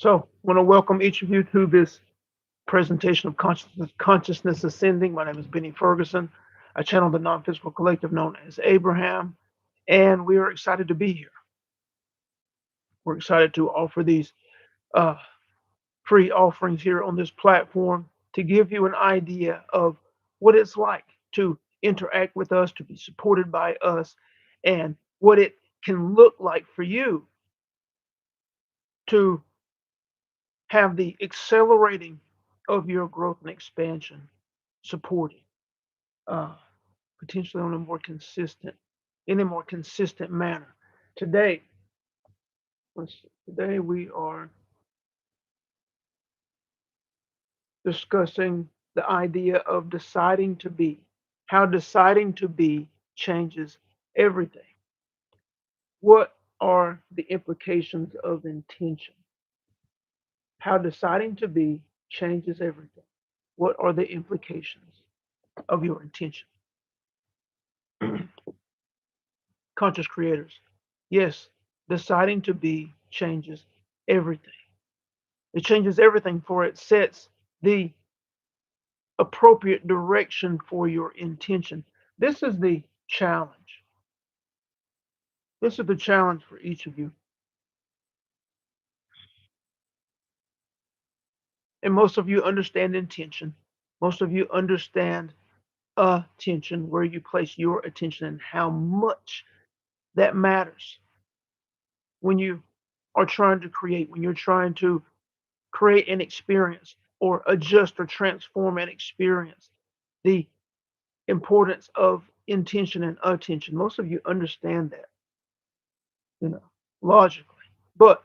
So, I want to welcome each of you to this presentation of consciousness ascending. My name is Benny Ferguson. I channel the non-physical collective known as Abraham, and we are excited to be here. We're excited to offer these uh, free offerings here on this platform to give you an idea of what it's like to interact with us, to be supported by us, and what it can look like for you to have the accelerating of your growth and expansion supported, uh, potentially on a more consistent, in a more consistent manner. Today, today we are discussing the idea of deciding to be, how deciding to be changes everything. What are the implications of intention? How deciding to be changes everything. What are the implications of your intention? Conscious creators. Yes, deciding to be changes everything. It changes everything, for it sets the appropriate direction for your intention. This is the challenge. This is the challenge for each of you. And most of you understand intention. Most of you understand attention, where you place your attention and how much that matters when you are trying to create, when you're trying to create an experience or adjust or transform an experience. The importance of intention and attention. Most of you understand that, you know, logically. But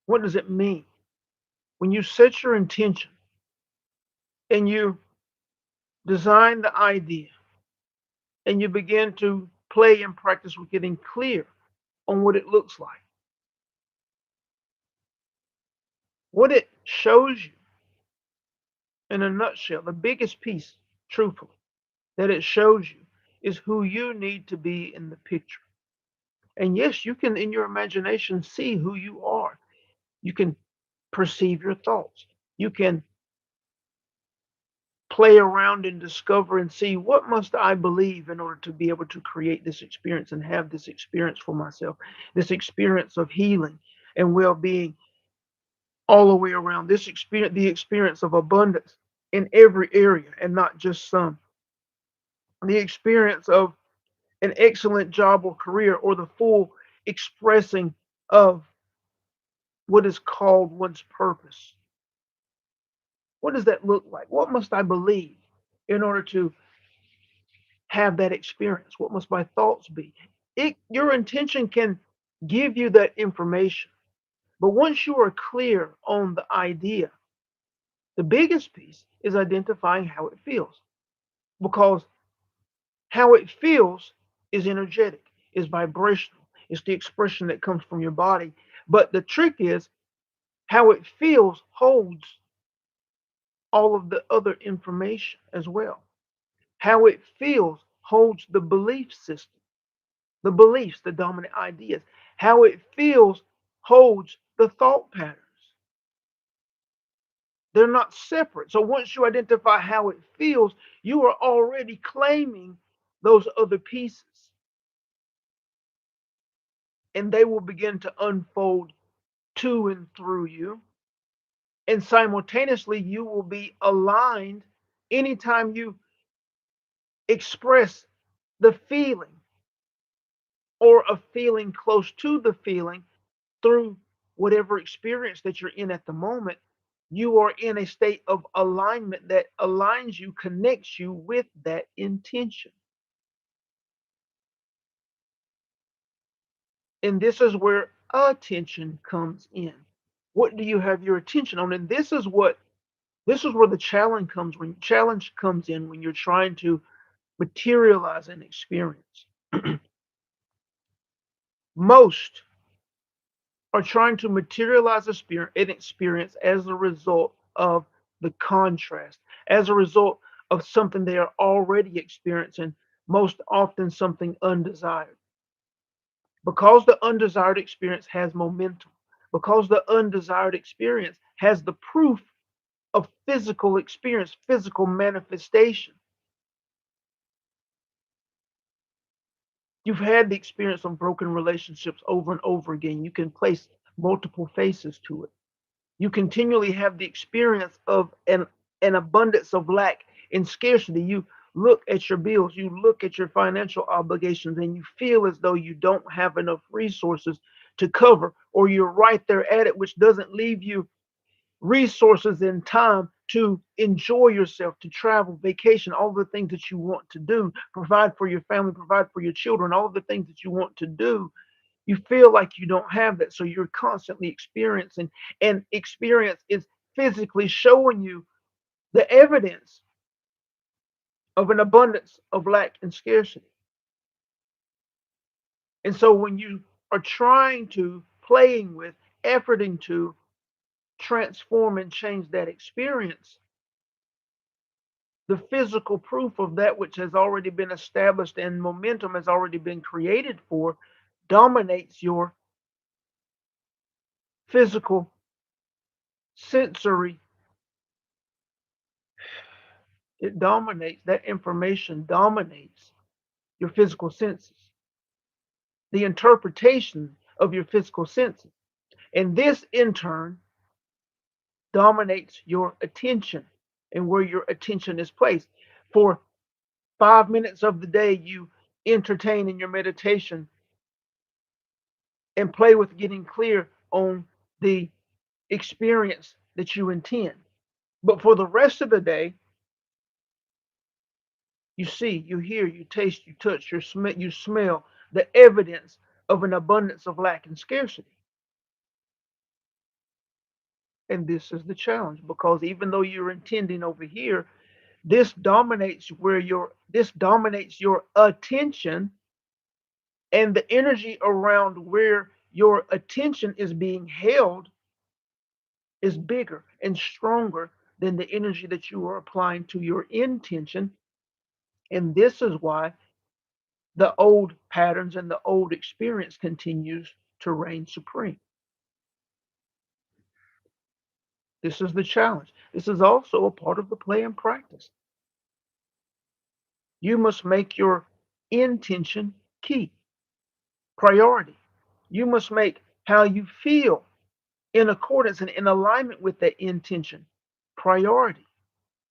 what does it mean? When you set your intention and you design the idea and you begin to play and practice with getting clear on what it looks like, what it shows you in a nutshell, the biggest piece, truthfully, that it shows you is who you need to be in the picture. And yes, you can, in your imagination, see who you are. You can perceive your thoughts. You can play around and discover and see what must I believe in order to be able to create this experience and have this experience for myself, this experience of healing and well-being all the way around, this experience, the experience of abundance in every area and not just some, the experience of an excellent job or career or the full expressing of what is called one's purpose. What does that look like? What must I believe in order to have that experience? What must my thoughts be? Your intention can give you that information. But once you are clear on the idea, the biggest piece is identifying how it feels. Because how it feels is energetic, is vibrational, it's the expression that comes from your body. But the trick is how it feels holds all of the other information as well. How it feels holds the belief system, the beliefs, the dominant ideas. How it feels holds the thought patterns. They're not separate. So once you identify how it feels, you are already claiming those other pieces, and they will begin to unfold to and through you. And simultaneously, you will be aligned anytime you express the feeling or a feeling close to the feeling through whatever experience that you're in at the moment. You are in a state of alignment that aligns you, connects you with that intention. And this is where attention comes in. What do you have your attention on? And this is where the challenge comes in when you're trying to materialize an experience. Most are trying to materialize an experience as a result of the contrast, as a result of something they are already experiencing, most often something undesired. Because the undesired experience has momentum, because the undesired experience has the proof of physical experience, physical manifestation. You've had the experience of broken relationships over and over again. You can place multiple faces to it. You continually have the experience of an abundance of lack and scarcity. You look at your bills, you look at your financial obligations, and you feel as though you don't have enough resources to cover, or you're right there at it, which doesn't leave you resources and time to enjoy yourself, to travel, vacation, all the things that you want to do, provide for your family, provide for your children, all the things that you want to do. You feel like you don't have that. So you're constantly experiencing, and experience is physically showing you the evidence of an abundance of lack and scarcity. And so when you are trying to, playing with, efforting to transform and change that experience, the physical proof of that which has already been established and momentum has already been created for dominates your physical sensory. It dominates, that information dominates your physical senses, the interpretation of your physical senses. And this in turn dominates your attention and where your attention is placed. For 5 minutes of the day, you entertain in your meditation and play with getting clear on the experience that you intend. But for the rest of the day, you see, you hear, you taste, you touch, you smell the evidence of an abundance of lack and scarcity. And this is the challenge, because even though you're intending over here, this dominates your attention, and the energy around where your attention is being held is bigger and stronger than the energy that you are applying to your intention. And this is why the old patterns and the old experience continues to reign supreme. This is the challenge. This is also a part of the play and practice. You must make your intention key, priority. You must make how you feel in accordance and in alignment with that intention priority.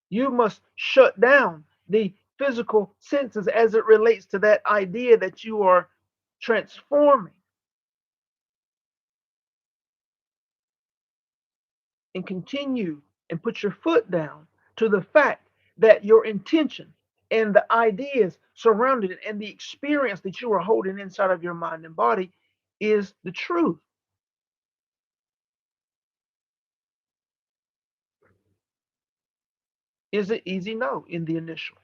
You must shut down the physical senses as it relates to that idea that you are transforming, and continue and put your foot down to the fact that your intention and the ideas surrounding it and the experience that you are holding inside of your mind and body is the truth. Is it easy? No, in the initial.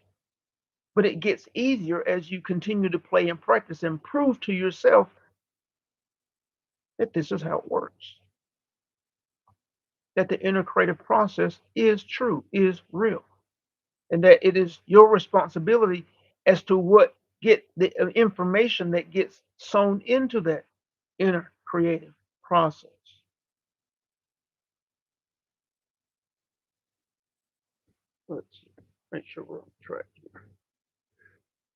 But it gets easier as you continue to play and practice and prove to yourself that this is how it works, that the integrative process is true, is real, and that it is your responsibility as to what get the information that gets sewn into that inner creative process. Let's make sure we're on track here.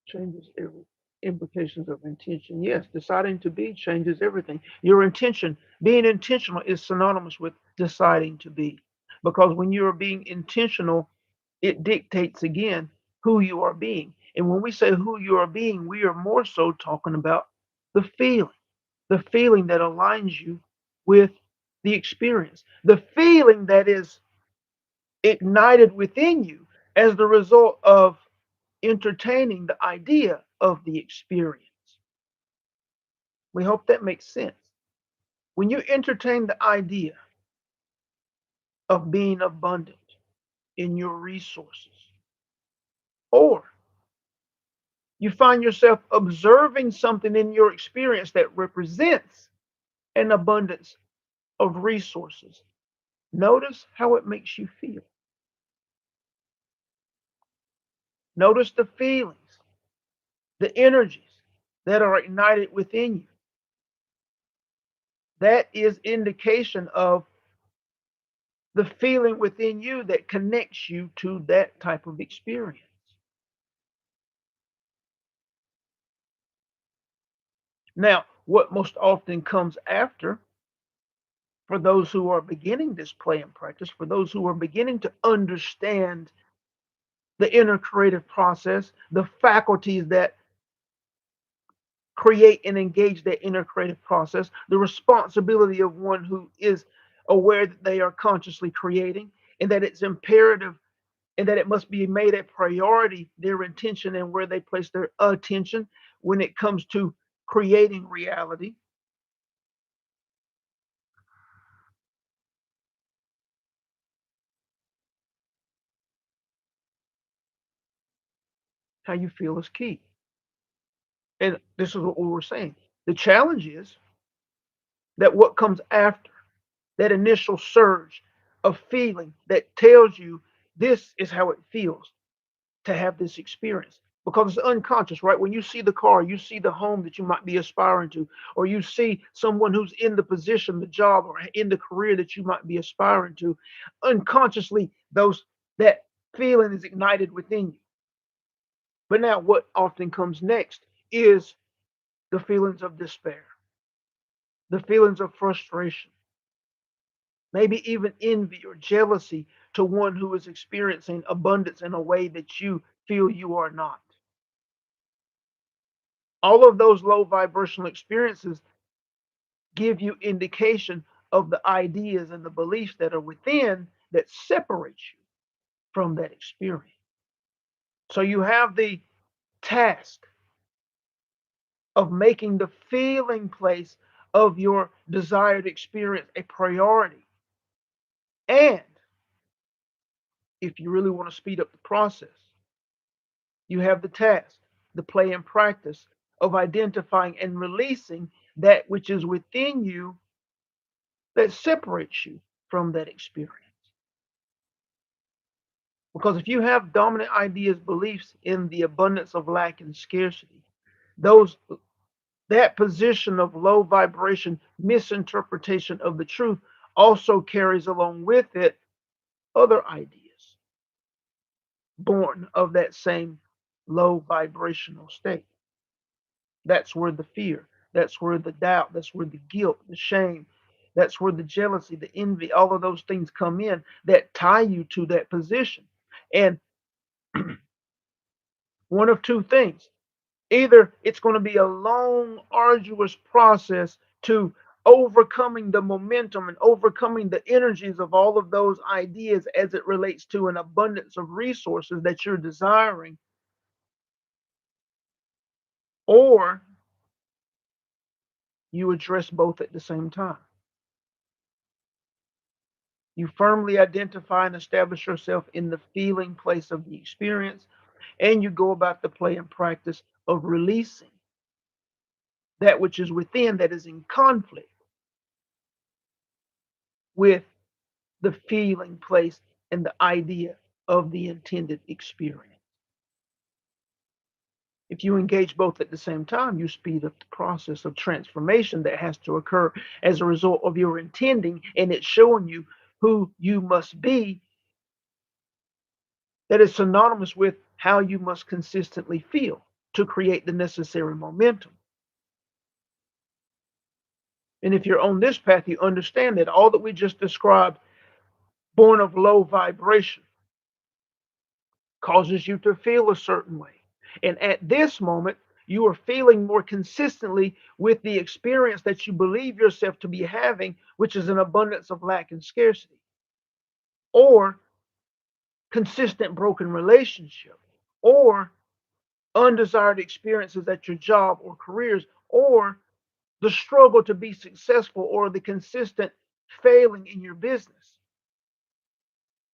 Changes every implications of intention. Yes, deciding to be changes everything. Your intention, being intentional, is synonymous with deciding to be. Because when you are being intentional, it dictates again who you are being. And when we say who you are being, we are more so talking about the feeling that aligns you with the experience, the feeling that is ignited within you as the result of entertaining the idea of the experience. We hope that makes sense. When you entertain the idea of being abundant in your resources, or you find yourself observing something in your experience that represents an abundance of resources, notice how it makes you feel. Notice the feelings, the energies that are ignited within you. That is indication of the feeling within you that connects you to that type of experience. Now, what most often comes after, for those who are beginning this play and practice, for those who are beginning to understand the inner creative process, the faculties that create and engage that inner creative process, the responsibility of one who is aware that they are consciously creating and that it's imperative and that it must be made a priority, their intention and where they place their attention when it comes to creating reality. How you feel is key. And this is what we were saying. The challenge is that what comes after that initial surge of feeling that tells you this is how it feels to have this experience, because it's unconscious, right? When you see the car, you see the home that you might be aspiring to, or you see someone who's in the position, the job, or in the career that you might be aspiring to, unconsciously, those that feeling is ignited within you. But now, what often comes next is the feelings of despair, the feelings of frustration, maybe even envy or jealousy to one who is experiencing abundance in a way that you feel you are not. All of those low vibrational experiences give you indication of the ideas and the beliefs that are within that separates you from that experience. So you have the task of making the feeling place of your desired experience a priority. And if you really want to speed up the process, you have the task, the play and practice of identifying and releasing that which is within you that separates you from that experience. Because if you have dominant ideas, beliefs in the abundance of lack and scarcity, those that position of low vibration misinterpretation of the truth also carries along with it other ideas born of that same low vibrational state. That's where the fear, that's where the doubt, that's where the guilt, the shame, that's where the jealousy, the envy, all of those things come in that tie you to that position. And one of two things: either it's going to be a long, arduous process to overcoming the momentum and overcoming the energies of all of those ideas as it relates to an abundance of resources that you're desiring, or you address both at the same time. You firmly identify and establish yourself in the feeling place of the experience, and you go about the play and practice of releasing that which is within that is in conflict with the feeling place and the idea of the intended experience. If you engage both at the same time, you speed up the process of transformation that has to occur as a result of your intending and it's showing you who you must be, that is synonymous with how you must consistently feel to create the necessary momentum. And if you're on this path, you understand that all that we just described, born of low vibration, causes you to feel a certain way. And at this moment, you are feeling more consistently with the experience that you believe yourself to be having, which is an abundance of lack and scarcity, or consistent broken relationship, or undesired experiences at your job or careers, or the struggle to be successful, or the consistent failing in your business.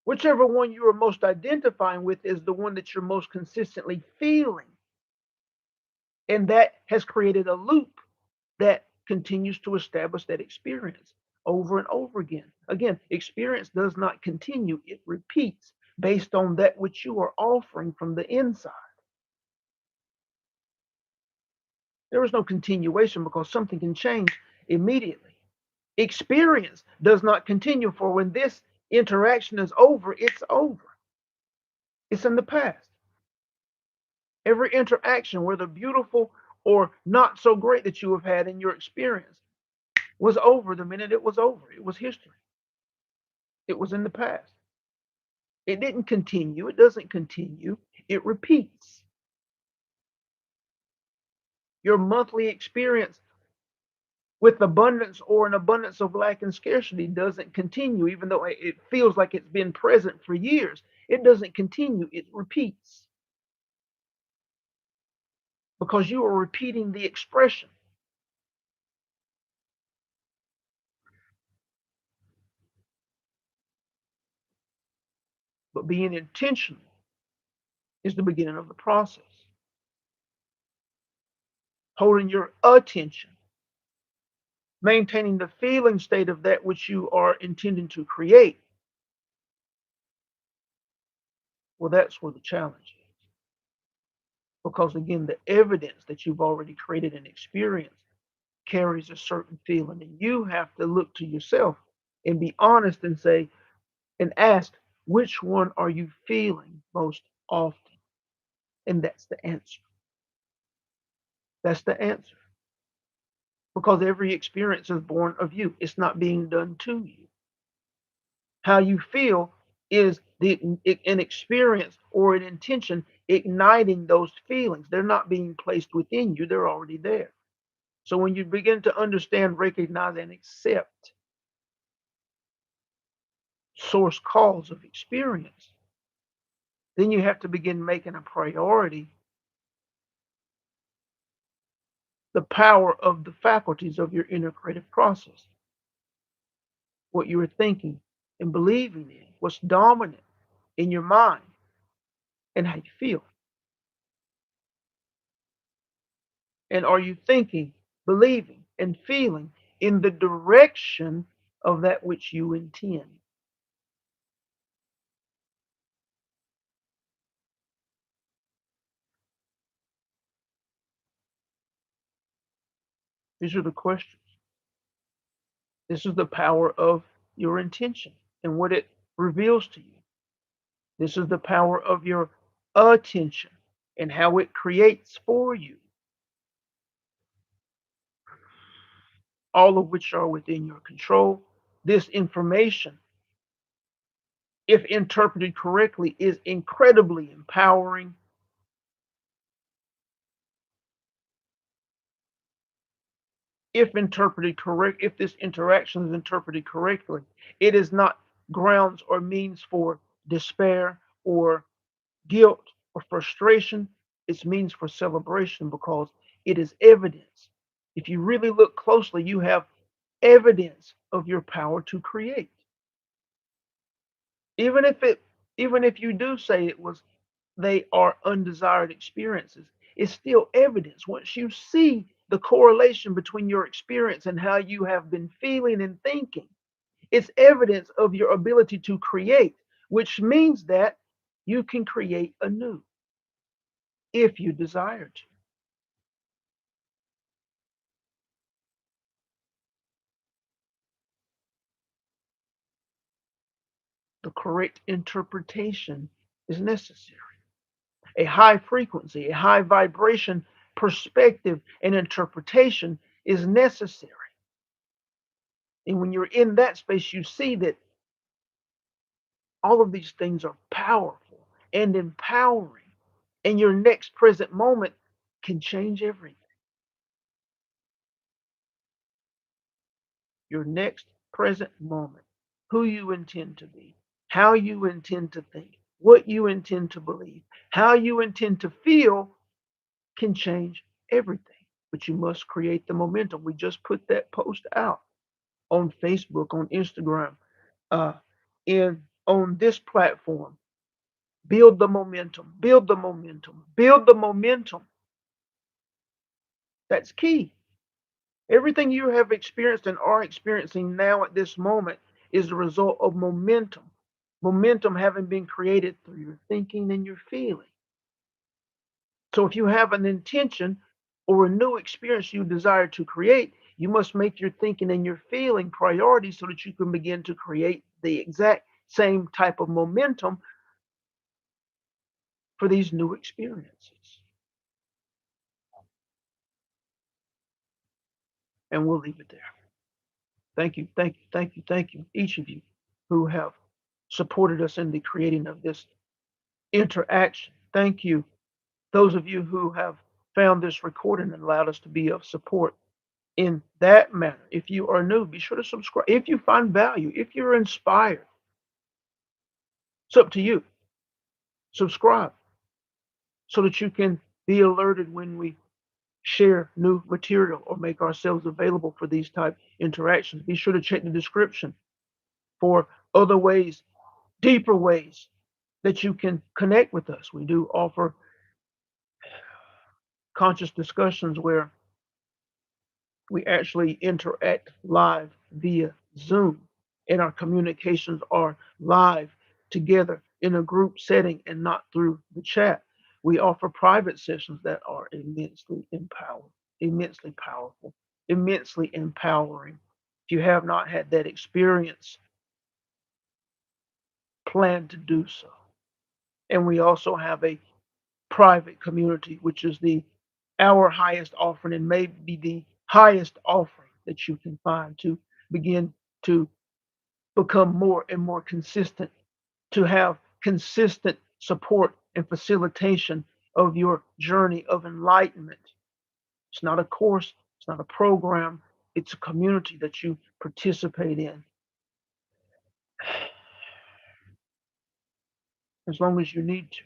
Whichever one you are most identifying with is the one that you're most consistently feeling. And that has created a loop that continues to establish that experience over and over again. Again, experience does not continue, it repeats based on that which you are offering from the inside. There is no continuation because something can change immediately. Experience does not continue, for when this interaction is over, it's over. It's in the past. Every interaction, whether beautiful or not so great, that you have had in your experience was over the minute it was over. It was history. It was in the past. It didn't continue. It doesn't continue. It repeats. Your monthly experience with abundance or an abundance of lack and scarcity doesn't continue, even though it feels like it's been present for years. It doesn't continue. It repeats because you are repeating the expression. But being intentional is the beginning of the process. Holding your attention, maintaining the feeling state of that which you are intending to create. Well, that's where the challenge is. Because again, the evidence that you've already created and experienced carries a certain feeling. And you have to look to yourself and be honest and say, and ask, which one are you feeling most often? And that's the answer. That's the answer. Because every experience is born of you, it's not being done to you. How you feel is an experience or an intention igniting those feelings. They're not being placed within you, they're already there. So when you begin to understand, recognize, and accept source cause of experience, then you have to begin making a priority the power of the faculties of your inner creative process, what you are thinking and believing in, what's dominant in your mind, and how you feel. And are you thinking, believing, and feeling in the direction of that which you intend? These are the questions. This is the power of your intention and what it reveals to you. This is the power of your attention and how it creates for you, all of which are within your control. This information, if interpreted correctly, is incredibly empowering. If this interaction is interpreted correctly, it is not grounds or means for despair or guilt or frustration. It's means for celebration because it is evidence. If you really look closely, you have evidence of your power to create. Even if it even if you do say it was they are undesired experiences, it's still evidence. Once you see the correlation between your experience and how you have been feeling and thinking, it's evidence of your ability to create, which means that you can create anew if you desire to. The correct interpretation is necessary. A high frequency, a high vibration perspective and interpretation is necessary. And when you're in that space, you see that all of these things are powerful and empowering. And your next present moment can change everything. Your next present moment, who you intend to be, how you intend to think, what you intend to believe, how you intend to feel can change everything. But you must create the momentum. We just put that post out on Facebook, on Instagram, uh, in on this platform. Build the momentum, build the momentum, build the momentum. That's key. Everything you have experienced and are experiencing now at this moment is the result of momentum. Momentum having been created through your thinking and your feeling. So if you have an intention or a new experience you desire to create, You must make your thinking and your feeling priorities so that you can begin to create the exact same type of momentum for these new experiences. And we'll leave it there. Thank you, thank you, thank you, thank you, each of you who have supported us in the creating of this interaction. Thank you, those of you who have found this recording and allowed us to be of support in that manner. If you are new, be sure to subscribe. If you find value, if you're inspired, it's up to you. Subscribe so that you can be alerted when we share new material or make ourselves available for these type interactions. Be sure to check the description for other ways, deeper ways that you can connect with us. We do offer conscious discussions where we actually interact live via Zoom, and our communications are live together in a group setting and not through the chat. We offer private sessions that are immensely powerful, immensely empowering. If you have not had that experience, plan to do so. And we also have a private community, which is the our highest offering and maybe the highest offering that you can find to begin to become more and more consistent, to have consistent support and facilitation of your journey of enlightenment. It's not a course, it's not a program, it's a community that you participate in as long as you need to.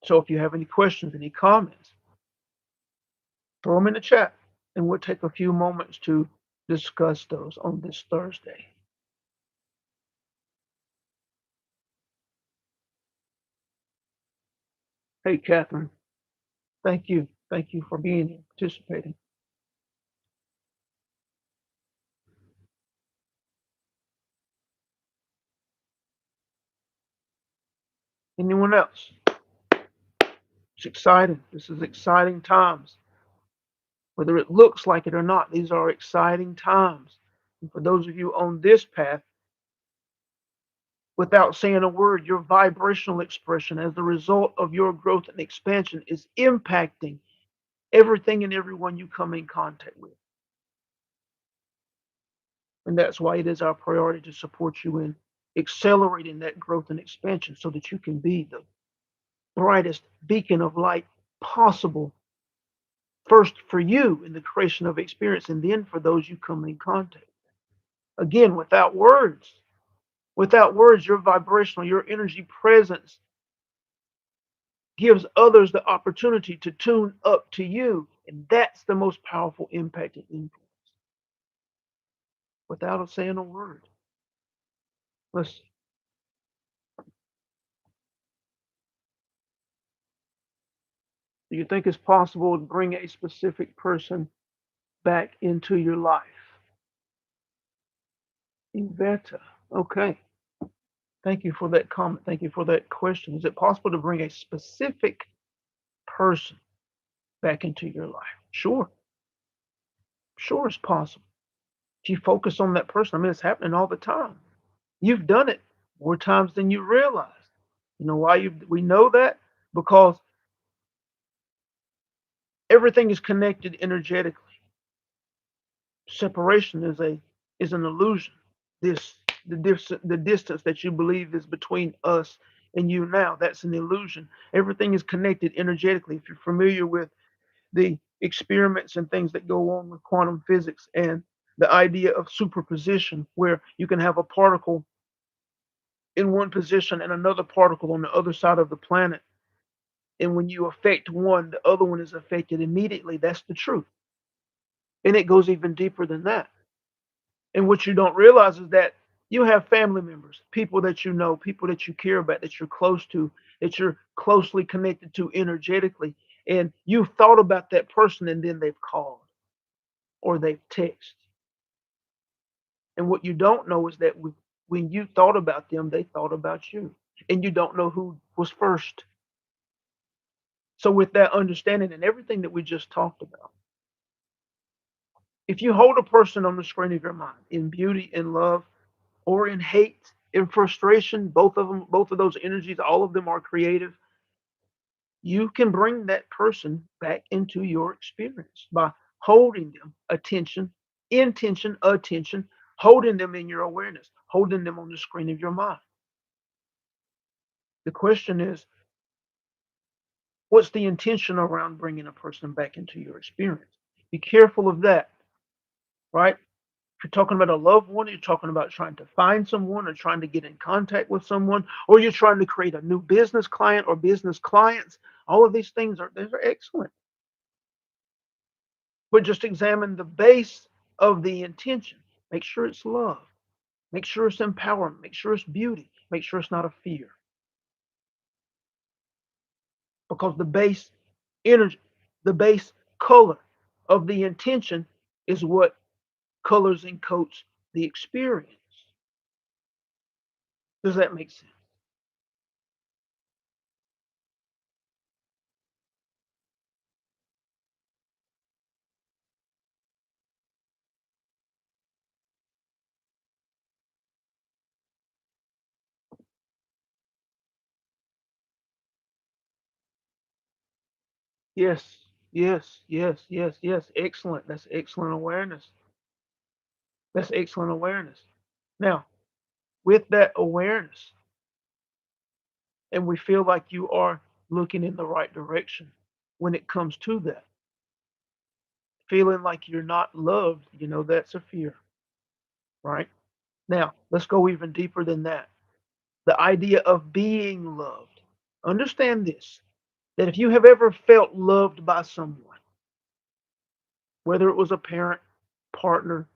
So if you have any questions, any comments, throw them in the chat and we'll take a few moments to discuss those on this Thursday. Hey, Catherine, thank you. Thank you for being here, participating. Anyone else? It's exciting. This is exciting times. Whether it looks like it or not, these are exciting times. And for those of you on this path, without saying a word, your vibrational expression as the result of your growth and expansion is impacting everything and everyone you come in contact with. And that's why it is our priority to support you in accelerating that growth and expansion so that you can be the brightest beacon of light possible, first for you in the creation of experience, and then for those you come in contact. Again, without words, your vibrational, your energy presence gives others the opportunity to tune up to you. And that's the most powerful impact and influence. Without saying a word. Let's see. Do you think it's possible to bring a specific person back into your life? Iveta. Okay. Thank you for that comment. Thank you for that question. Is it possible to bring a specific person back into your life? Sure. Sure, it's possible. If you focus on that person, I mean, it's happening all the time. You've done it more times than you realize. You know why we know that? Because everything is connected energetically. Separation is an illusion. This the distance that you believe is between us and you now, that's an illusion. Everything is connected energetically. If you're familiar with the experiments and things that go on with quantum physics and the idea of superposition, where you can have a particle in one position and another particle on the other side of the planet. And when you affect one, the other one is affected immediately. That's the truth. And it goes even deeper than that. And what you don't realize is that you have family members, people that you know, people that you care about, that you're close to, that you're closely connected to energetically. And you've thought about that person and then they've called or they've texted. And what you don't know is that when you thought about them, they thought about you. And you don't know who was first. So, with that understanding and everything that we just talked about, If you hold a person on the screen of your mind in beauty, in love, or in hate, in frustration, both of them, both of those energies, all of them are creative. You can bring that person back into your experience by holding them attention, intention, attention, holding them in your awareness, holding them on the screen of your mind. The question is, what's the intention around bringing a person back into your experience? Be careful of that, right? If you're talking about a loved one, you're talking about trying to find someone or trying to get in contact with someone, or you're trying to create a new business client or business clients. All of these things are, these are excellent. But just examine the base of the intention. Make sure it's love. Make sure it's empowerment. Make sure it's beauty. Make sure it's not a fear. Because the base energy, the base color of the intention is what colors and coats the experience. Does that make sense? Yes, yes, yes, yes, yes. Excellent. That's excellent awareness. That's excellent awareness. Now, with that awareness, and we feel like you are looking in the right direction when it comes to that, feeling like you're not loved, that's a fear, right? Now, let's go even deeper than that. The idea of being loved. Understand this, that if you have ever felt loved by someone, whether it was a parent, partner,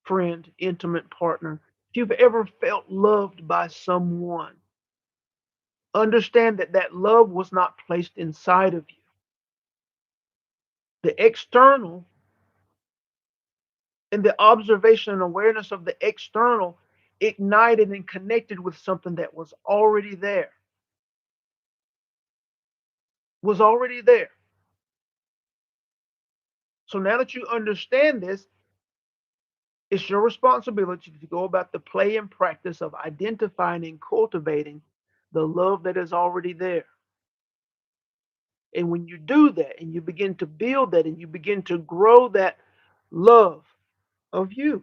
friend, intimate partner, if you've ever felt loved by someone, understand that that love was not placed inside of you. The external and the observation and awareness of the external ignited and connected with something that was already there. Was already there. So now that you understand this, it's your responsibility to go about the play and practice of identifying and cultivating the love that is already there. And when you do that and you begin to build that and you begin to grow that love of you,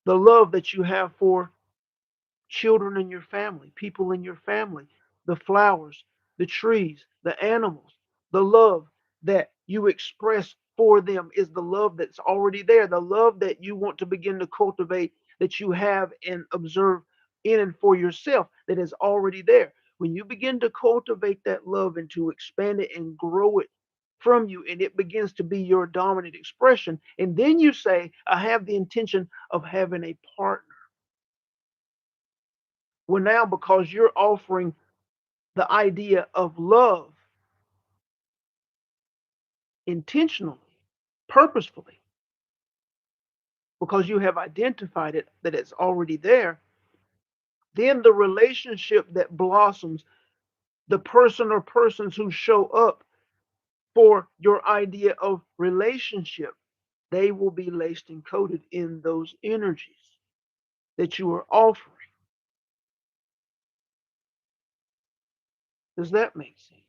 the love that you have for children in your family, people in your family, the flowers, the trees, the animals, the love that you express for them is the love that's already there, the love that you want to begin to cultivate, that you have and observe in and for yourself, that is already there. When you begin to cultivate that love and to expand it and grow it from you, and it begins to be your dominant expression, and then you say, I have the intention of having a partner. Well, now because you're offering the idea of love intentionally, purposefully, because you have identified it that it's already there, then the relationship that blossoms, the person or persons who show up for your idea of relationship, they will be laced and coated in those energies that you are offering. Does that make sense?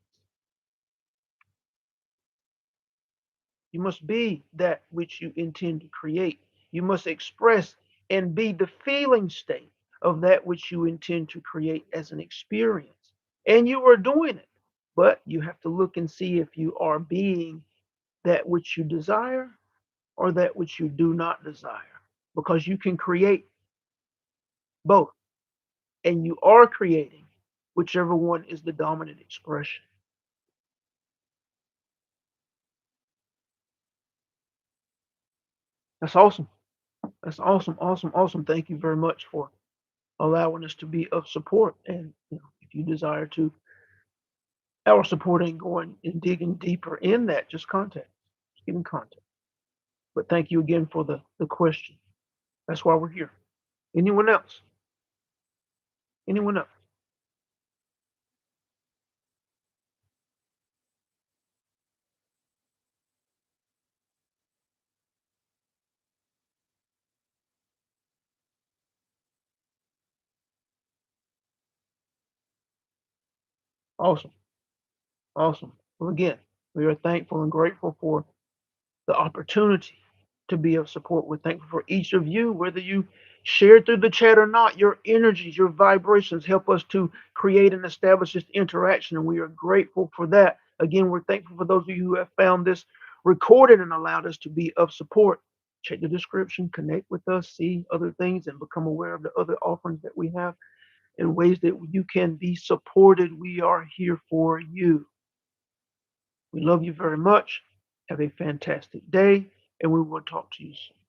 You must be that which you intend to create. You must express and be the feeling state of that which you intend to create as an experience. And you are doing it. But you have to look and see if you are being that which you desire or that which you do not desire. Because you can create both. And you are creating whichever one is the dominant expression. That's awesome. That's awesome, awesome, awesome. Thank you very much for allowing us to be of support. And if you desire to our support and going and digging deeper in that, just contact us. Just get in contact. But thank you again for the question. That's why we're here. Anyone else? Anyone else? Awesome. Awesome. Well, again, we are thankful and grateful for the opportunity to be of support. We're thankful for each of you, whether you share through the chat or not. Your energies, your vibrations help us to create and establish this interaction, and we are grateful for that. Again, we're thankful for those of you who have found this recorded and allowed us to be of support. Check the description, connect with us, see other things, and become aware of the other offerings that we have and ways that you can be supported. We are here for you. We love you very much. Have a fantastic day, and we will talk to you soon.